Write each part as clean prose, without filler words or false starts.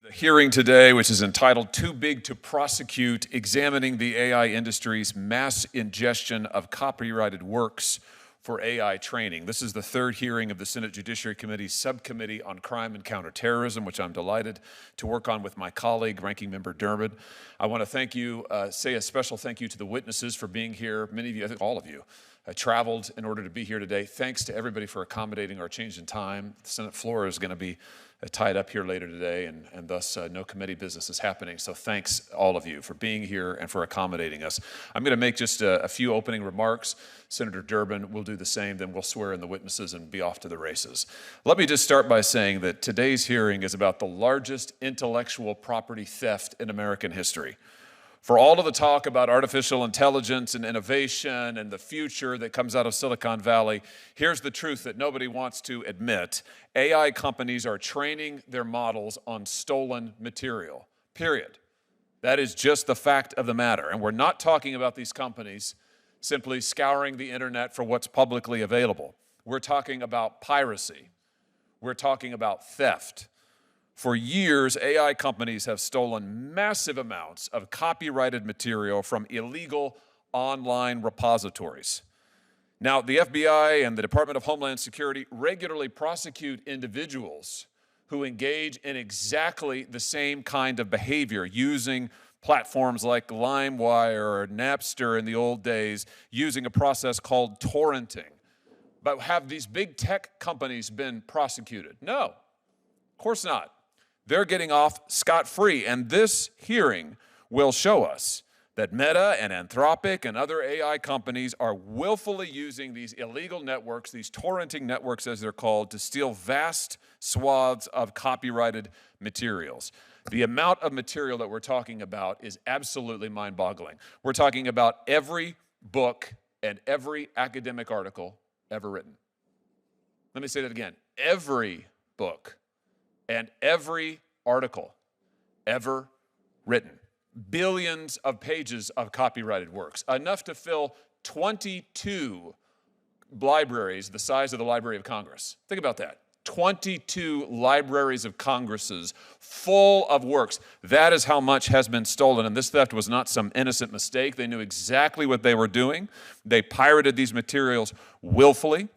The hearing today, which is entitled Too Big to Prosecute, Examining the AI Industry's Mass Ingestion of Copyrighted Works for AI Training. This is the third hearing of the Senate Judiciary Committee Subcommittee on Crime and Counterterrorism, which I'm delighted to work on with my colleague, Ranking Member Durbin. I want to thank you, say a special thank you to the witnesses for being here. Many of you, I think all of you, traveled in order to be here today. Thanks to everybody for accommodating our change in time. The Senate floor is going to be tied up here later today, and thus no committee business is happening. So thanks all of you for being here and for accommodating us. I'm going to make just a few opening remarks. Senator Durbin will do the same, then we'll swear in the witnesses and be off to the races. Let me just start by saying that today's hearing is about the largest intellectual property theft in American history. For all of the talk about artificial intelligence and innovation and the future that comes out of Silicon Valley, here's the truth that nobody wants to admit. AI companies are training their models on stolen material, period. That is just the fact of the matter. And we're not talking about these companies simply scouring the internet for what's publicly available. We're talking about piracy. We're talking about theft. For years, AI companies have stolen massive amounts of copyrighted material from illegal online repositories. Now, the FBI and the Department of Homeland Security regularly prosecute individuals who engage in exactly the same kind of behavior, using platforms like LimeWire or Napster in the old days, using a process called torrenting. But have these big tech companies been prosecuted? No, of course not. They're getting off scot-free, and this hearing will show us that Meta and Anthropic and other AI companies are willfully using these illegal networks, these torrenting networks as they're called, to steal vast swaths of copyrighted materials. The amount of material that we're talking about is absolutely mind-boggling. We're talking about every book and every academic article ever written. Let me say that again. Every book and every article ever written. Billions of pages of copyrighted works, enough to fill 22 libraries the size of the Library of Congress. Think about that. 22 libraries of Congresses full of works. That is how much has been stolen, and this theft was not some innocent mistake. They knew exactly what they were doing. They pirated these materials willfully.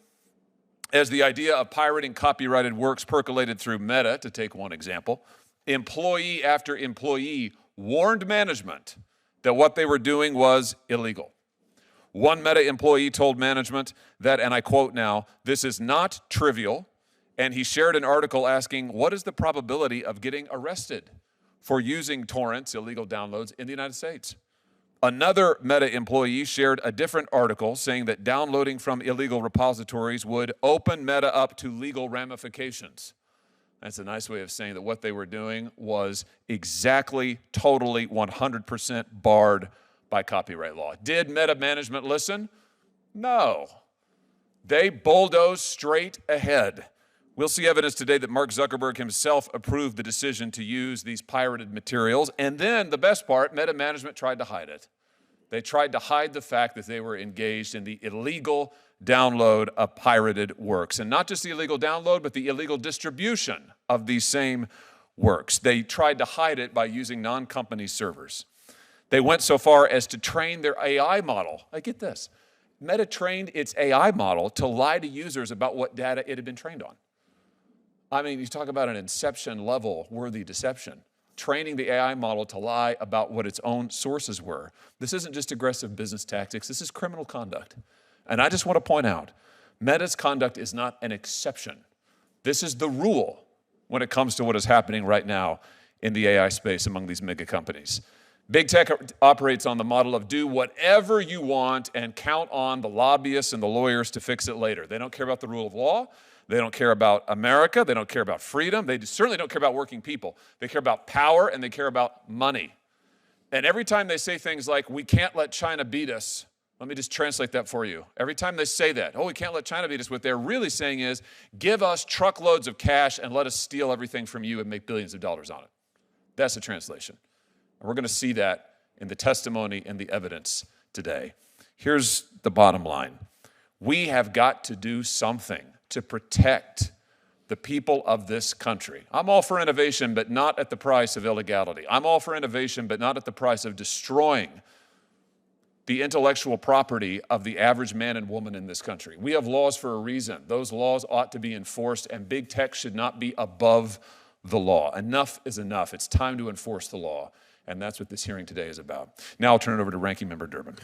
As the idea of pirating copyrighted works percolated through Meta, to take one example, employee after employee warned management that what they were doing was illegal. One Meta employee told management that, and I quote now, "This is not trivial," and he shared an article asking, what is the probability of getting arrested for using torrents, illegal downloads, in the United States? Another Meta employee shared a different article saying that downloading from illegal repositories would open Meta up to legal ramifications. That's a nice way of saying that what they were doing was exactly, totally, 100% barred by copyright law. Did Meta management listen? No. They bulldozed straight ahead. We'll see evidence today that Mark Zuckerberg himself approved the decision to use these pirated materials. And then, the best part, Meta management tried to hide it. They tried to hide the fact that they were engaged in the illegal download of pirated works. And not just the illegal download, but the illegal distribution of these same works. They tried to hide it by using non-company servers. They went so far as to train their AI model. Get this. Meta trained its AI model to lie to users about what data it had been trained on. I mean, you talk about an Inception-level worthy deception, training the AI model to lie about what its own sources were. This isn't just aggressive business tactics. This is criminal conduct. And I just want to point out, Meta's conduct is not an exception. This is the rule when it comes to what is happening right now in the AI space among these mega companies. Big tech operates on the model of do whatever you want and count on the lobbyists and the lawyers to fix it later. They don't care about the rule of law. They don't care about America. They don't care about freedom. They certainly don't care about working people. They care about power, and they care about money. And every time they say things like, we can't let China beat us, let me just translate that for you. Every time they say that, we can't let China beat us, what they're really saying is, give us truckloads of cash and let us steal everything from you and make billions of dollars on it. That's the translation. And we're going to see that in the testimony and the evidence today. Here's the bottom line. We have got to do something to protect the people of this country. I'm all for innovation, but not at the price of illegality. I'm all for innovation, but not at the price of destroying the intellectual property of the average man and woman in this country. We have laws for a reason. Those laws ought to be enforced, and big tech should not be above the law. Enough is enough. It's time to enforce the law, and that's what this hearing today is about. Now I'll turn it over to Ranking Member Durbin.